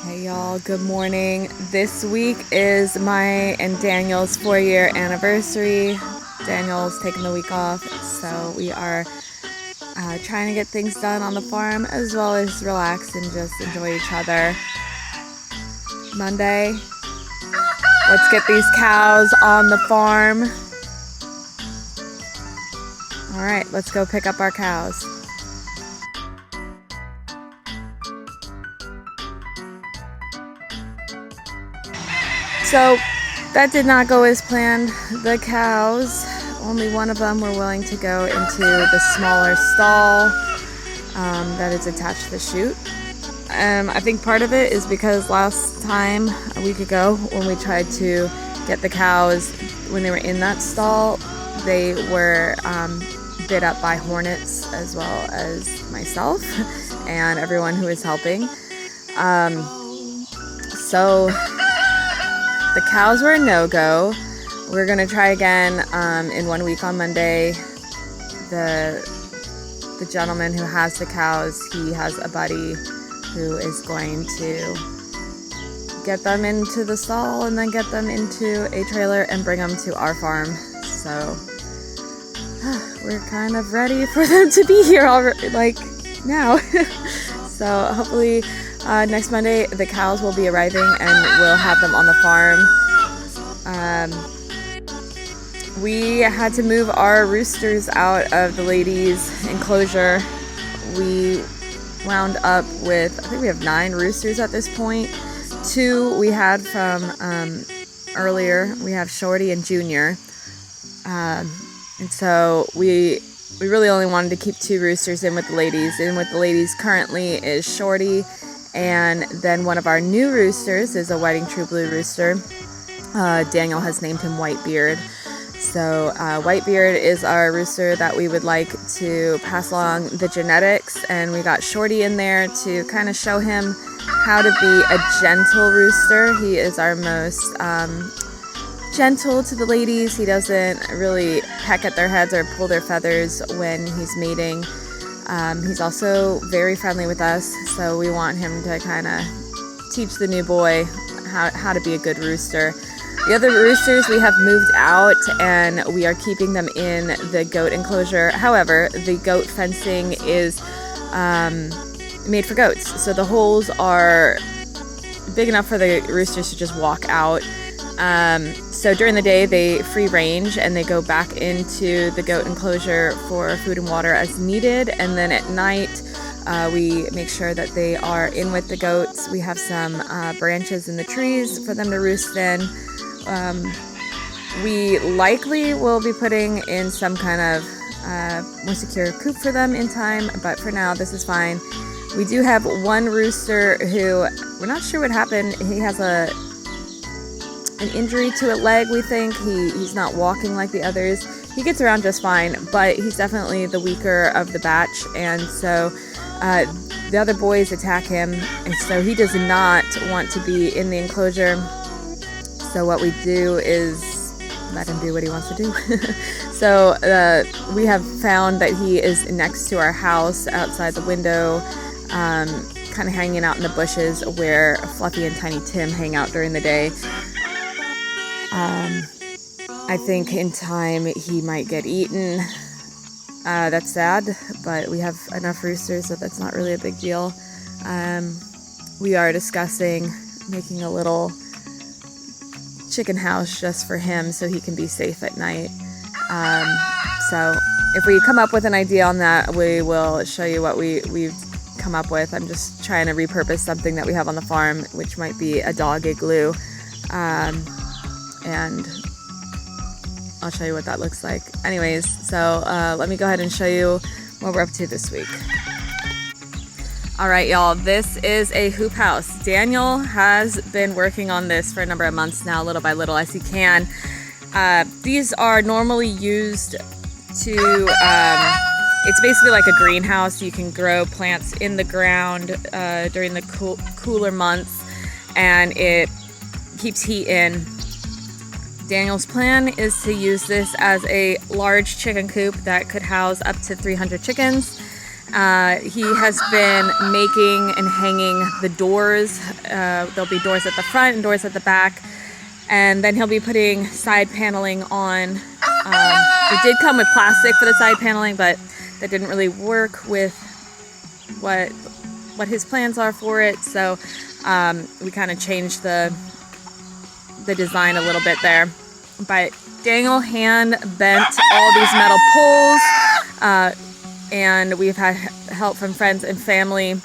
Hey y'all, good morning. This week is my and Daniel's 4-year anniversary. Daniel's taking the week off, so we are trying to get things done on the farm as well as relax and just enjoy each other. Monday, let's get these cows on the farm. All right, let's go pick up our cows. So that did not go as planned. The cows, only one of them were willing to go into the smaller stall that is attached to the chute. I think part of it is because last time, a week ago, when we tried to get the cows when they were in that stall, they were bit up by hornets as well as myself and everyone who is helping. So the cows were a no-go. We're gonna try again in 1 week on Monday. The gentleman who has the cows, he has a buddy who is going to get them into the stall and then get them into a trailer and bring them to our farm. So we're kind of ready for them to be here already, like now. So hopefully next Monday the cows will be arriving and we'll have them on the farm. We had to move our roosters out of the ladies' enclosure. We wound up with, I think we have 9 roosters at this point. 2 we had from earlier. We have Shorty and Junior. And so we really only wanted to keep 2 roosters in with the ladies. In with the ladies currently is Shorty, and then one of our new roosters is a Whiting True Blue rooster. Daniel has named him Whitebeard. So Whitebeard is our rooster that we would like to pass along the genetics, and we got Shorty in there to kind of show him how to be a gentle rooster. He is our most gentle to the ladies. He doesn't really peck at their heads or pull their feathers when he's mating. He's also very friendly with us, so we want him to kind of teach the new boy how to be a good rooster. The other roosters we have moved out and we are keeping them in the goat enclosure. However, the goat fencing is made for goats, so the holes are big enough for the roosters to just walk out. So during the day they free range and they go back into the goat enclosure for food and water as needed, and then at night we make sure that they are in with the goats. We have some branches in the trees for them to roost in. We likely will be putting in some kind of more secure coop for them in time, but for now this is fine. We do have one rooster who we're not sure what happened. He has an injury to a leg, we think. He's not walking like the others. He gets around just fine, but he's definitely the weaker of the batch, and so the other boys attack him, and so he does not want to be in the enclosure. So what we do is let him do what he wants to do. So we have found that he is next to our house outside the window, kind of hanging out in the bushes where Fluffy and Tiny Tim hang out during the day. I think in time he might get eaten. That's sad, but we have enough roosters that that's not really a big deal. We are discussing making a little chicken house just for him so he can be safe at night. So if we come up with an idea on that, we will show you what we've come up with. I'm just trying to repurpose something that we have on the farm, which might be a dog igloo. And I'll show you what that looks like. Anyways, so let me go ahead and show you what we're up to this week. All right, y'all, this is a hoop house. Daniel has been working on this for a number of months now, little by little as he can. These are normally used to, it's basically like a greenhouse. You can grow plants in the ground during the cooler months, and it keeps heat in. Daniel's plan is to use this as a large chicken coop that could house up to 300 chickens. He has been making and hanging the doors. There'll be doors at the front and doors at the back. And then he'll be putting side paneling on. It did come with plastic for the side paneling, but that didn't really work with what his plans are for it. So we kind of changed the design a little bit there. But Daniel hand bent all these metal poles, and we've had help from friends and family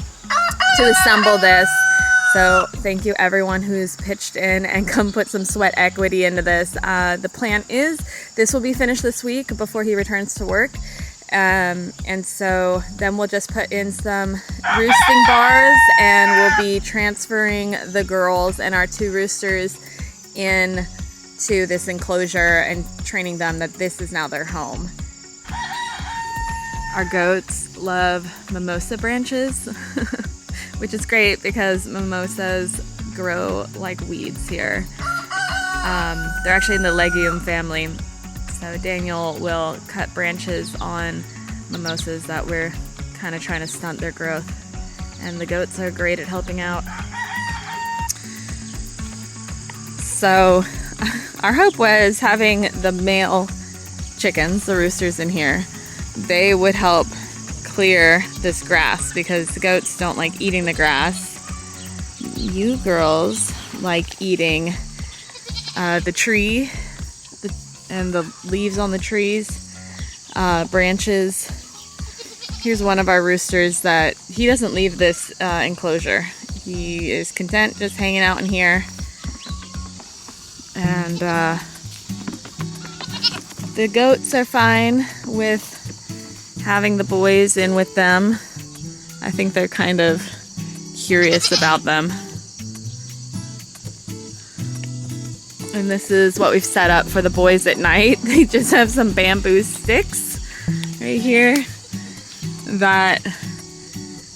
to assemble this. So thank you everyone who's pitched in and come put some sweat equity into this. The plan is this will be finished this week before he returns to work. And so then we'll just put in some roosting bars, and we'll be transferring the girls and our 2 roosters in to this enclosure and training them that this is now their home. Our goats love mimosa branches, which is great because mimosas grow like weeds here. They're actually in the legume family. So Daniel will cut branches on mimosas that we're kind of trying to stunt their growth. And the goats are great at helping out. So our hope was having the male chickens, the roosters in here, they would help clear this grass because the goats don't like eating the grass. You girls like eating the tree and the leaves on the trees, branches. Here's one of our roosters that he doesn't leave this enclosure. He is content just hanging out in here. And the goats are fine with having the boys in with them. I think they're kind of curious about them. And this is what we've set up for the boys at night. They just have some bamboo sticks right here that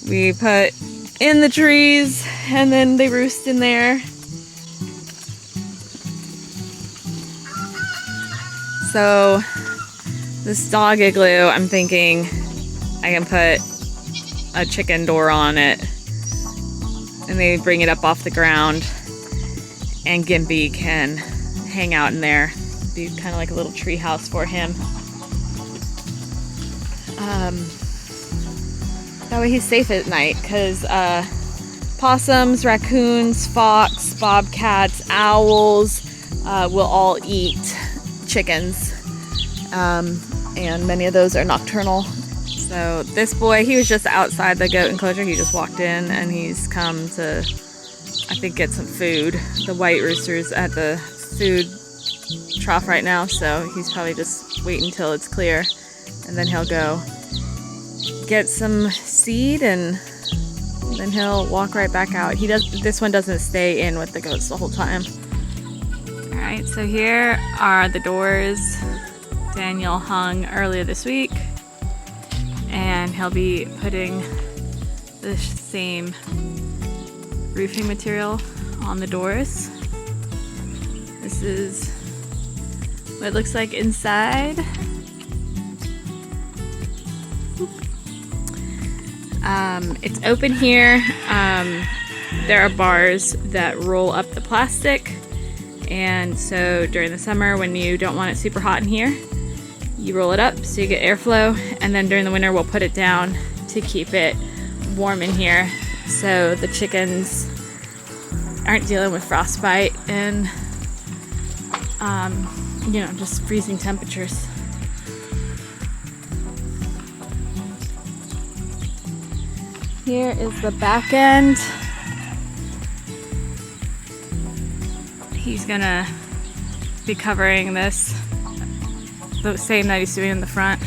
we put in the trees, and then they roost in there. So this dog igloo, I'm thinking I can put a chicken door on it and maybe bring it up off the ground, and Gimpy can hang out in there. Be kind of like a little tree house for him. That way he's safe at night, because possums, raccoons, fox, bobcats, owls will all eat chickens, and many of those are nocturnal. So this boy, he was just outside the goat enclosure. He just walked in, and he's come to, I think, get some food. The white rooster's at the food trough right now, so he's probably just waiting until it's clear, and then he'll go get some seed, and then he'll walk right back out. This one doesn't stay in with the goats the whole time. All right, so here are the doors Daniel hung earlier this week, and he'll be putting the same roofing material on the doors. This is what it looks like inside. It's open here. There are bars that roll up the plastic, and so during the summer when you don't want it super hot in here, you roll it up so you get airflow, and then during the winter we'll put it down to keep it warm in here so the chickens aren't dealing with frostbite and just freezing temperatures. Here is the back end. He's gonna be covering this the same that he's doing in the front.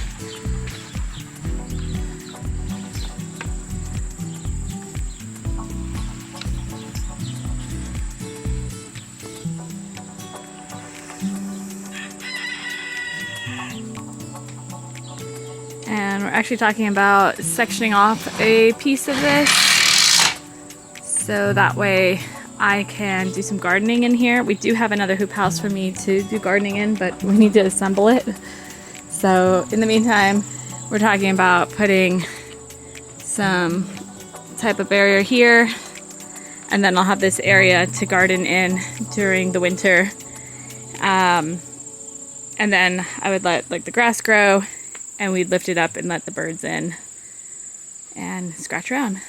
And we're actually talking about sectioning off a piece of this so that way I can do some gardening in here. We do have another hoop house for me to do gardening in, but we need to assemble it. So in the meantime, we're talking about putting some type of barrier here, and then I'll have this area to garden in during the winter. And then I would let like the grass grow, and we'd lift it up and let the birds in and scratch around.